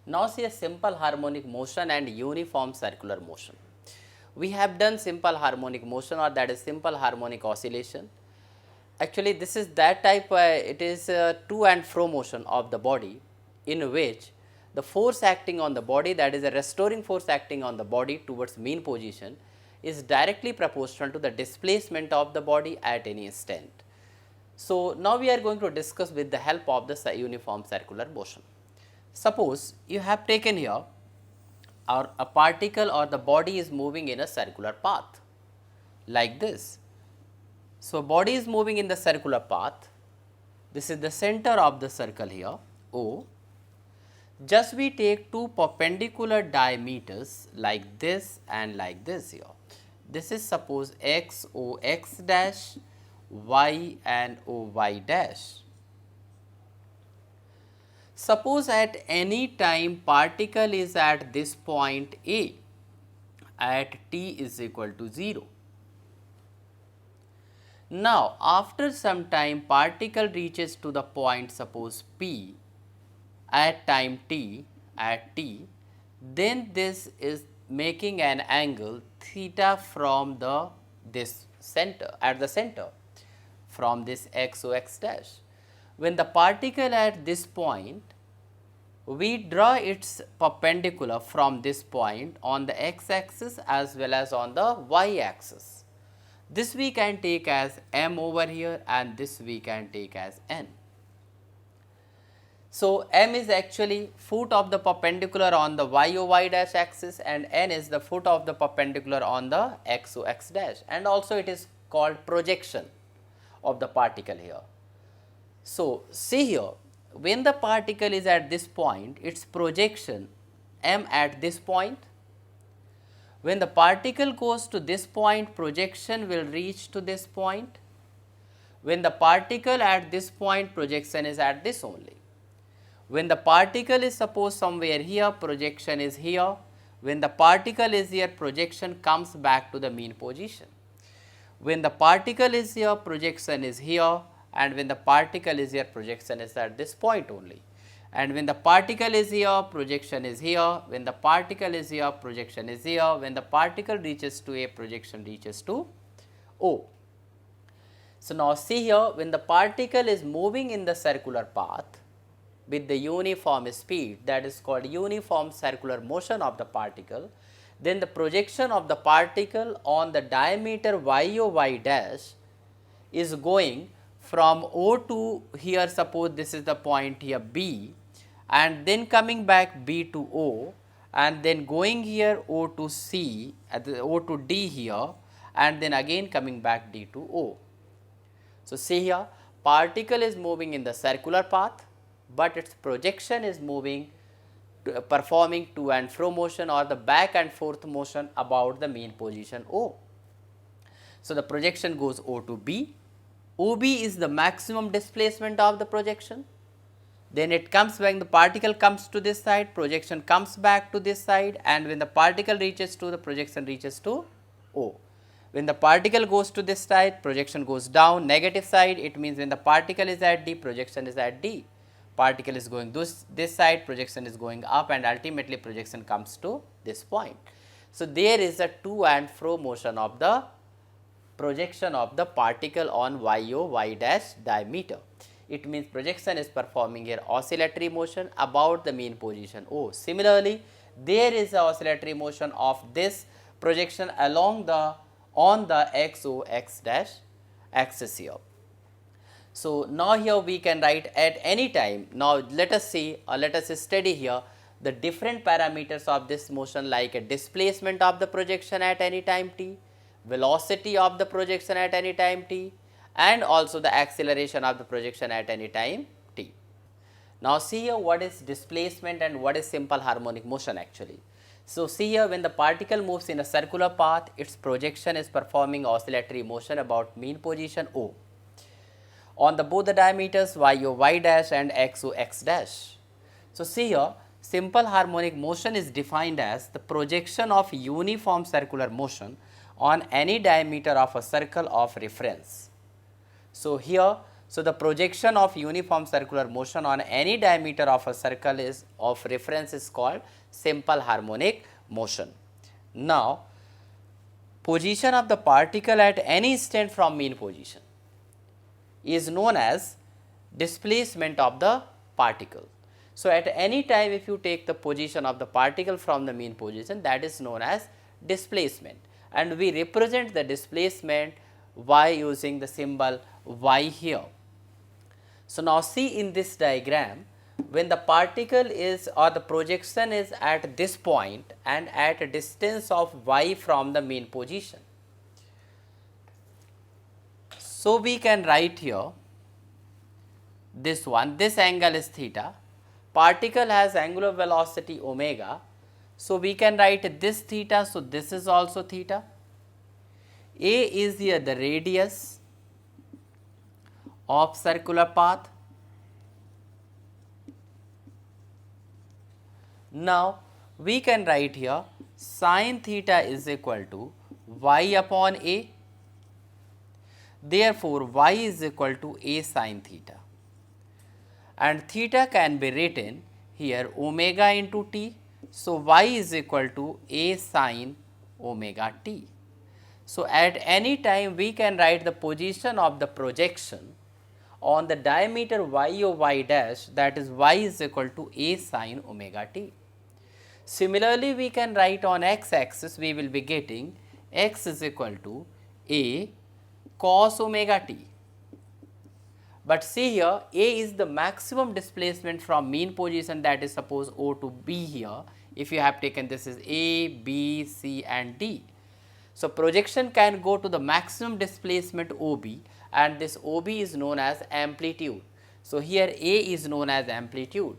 Now see a simple harmonic motion and uniform circular motion. We have done simple harmonic motion, or that is simple harmonic oscillation. Actually this is that type, it is a to and fro motion of the body, in which the force acting on the body, that is a restoring force acting on the body towards mean position, is directly proportional to the displacement of the body at any instant. So now we are going to discuss with the help of the uniform circular motion. Suppose you have taken here, or a particle or the body is moving in a circular path like this. So body is moving in the circular path. This is the center of the circle here, O. Just we take two perpendicular diameters like this and like this here. This is suppose x O x dash, y and O y dash. Suppose at any time particle is at this point A at t is equal to 0. Now, after some time particle reaches to the point suppose P at time t at t, then this is making an angle theta from the this center at the center from this x O x dash. When the particle at this point, we draw its perpendicular from this point on the x axis as well as on the y axis. This we can take as m over here and this we can take as n. So, m is actually foot of the perpendicular on the y o y dash axis and n is the foot of the perpendicular on the x o x dash, and also it is called projection of the particle here. So, see here, when the particle is at this point, its projection m at this point. When the particle goes to this point, projection will reach to this point. When the particle at this point, projection is at this only. When the particle is suppose somewhere here, projection is here. When the particle is here, projection comes back to the mean position. When the particle is here, projection is here, and when the particle is here, projection is at this point only. And when the particle is here, projection is here. When the particle is here, projection is here. When the particle reaches to A, projection reaches to O. So now see here, when the particle is moving in the circular path with the uniform speed, that is called uniform circular motion of the particle, then the projection of the particle on the diameter y o y dash is going from O to here, suppose this is the point here B, and then coming back B to O, and then going here O to C, O to D here, and then again coming back D to O. So see here, particle is moving in the circular path, but its projection is moving performing to and fro motion or the back and forth motion about the mean position O. So the projection goes O to B. OB is the maximum displacement of the projection. Then it comes when the particle comes to this side, projection comes back to this side, and when the particle reaches to the projection reaches to O. When the particle goes to this side, projection goes down, negative side, it means when the particle is at D, projection is at D. Particle is going this side, projection is going up, and ultimately projection comes to this point. So there is a to and fro motion of the projection of the particle on y o y dash diameter. It means projection is performing here oscillatory motion about the mean position O. Similarly, there is a oscillatory motion of this projection along the on the x o x dash axis here. So now here we can write at any time. Now let us see or let us study here the different parameters of this motion, like a displacement of the projection at any time t, velocity of the projection at any time t, and also the acceleration of the projection at any time t. Now see here what is displacement and what is simple harmonic motion actually. So see here, when the particle moves in a circular path, its projection is performing oscillatory motion about mean position O on the both the diameters y o y dash and x o x dash. So see here, simple harmonic motion is defined as the projection of uniform circular motion on any diameter of a circle of reference. So here, So, the projection of uniform circular motion on any diameter of a circle is of reference is called simple harmonic motion. Now, position of the particle at any instant from mean position is known as displacement of the particle. So, at any time if you take the position of the particle from the mean position, that is known as displacement, and we represent the displacement y using the symbol y here. So, now see in this diagram, when the particle is or the projection is at this point and at a distance of y from the mean position. So, we can write here this one, this angle is theta, particle has angular velocity omega. So, we can write this theta, so this is also theta. A is here the radius of circular path. Now, we can write here sin theta is equal to y upon a. Therefore, y is equal to a sin theta, and theta can be written here omega into t. So, y is equal to a sin omega t. So, at any time we can write the position of the projection on the diameter y o y dash, that is y is equal to a sin omega t. Similarly, we can write on x axis, we will be getting x is equal to a cos omega t. But see here, a is the maximum displacement from mean position, that is suppose O to B here, if you have taken this is A, B, C and D. So, projection can go to the maximum displacement OB, and this OB is known as amplitude. So, here A is known as amplitude.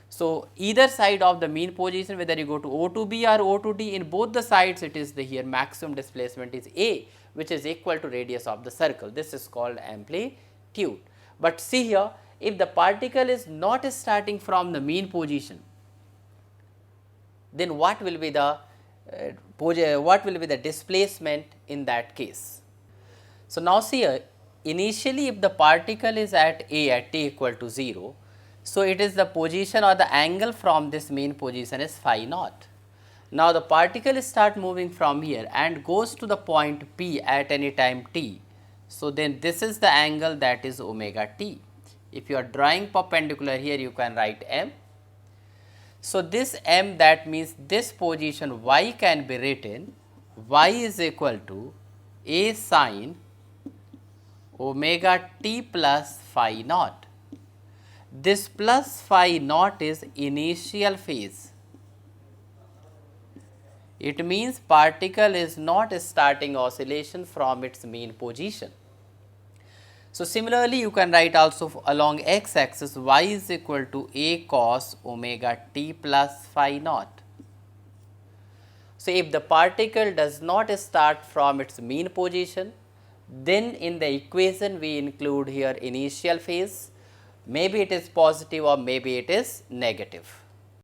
So, either side of the mean position, whether you go to O to B or O to D, in both the sides it is the here maximum displacement is A, which is equal to radius of the circle. This is called amplitude. But see here, if the particle is not starting from the mean position, then what will be the displacement in that case? So, now see here, initially if the particle is at A at t equal to 0, so it is the position or the angle from this mean position is phi naught. Now, the particle start moving from here and goes to the point P at any time t. So, then this is the angle, that is omega t. If you are drawing perpendicular here, you can write m. So, this m, that means this position y can be written y is equal to a sin omega t plus phi naught. This plus phi naught is initial phase. It means particle is not starting oscillation from its mean position. So, similarly, you can write also along x axis y is equal to a cos omega t plus phi naught. So, if the particle does not start from its mean position, then in the equation we include here initial phase, maybe it is positive or maybe it is negative.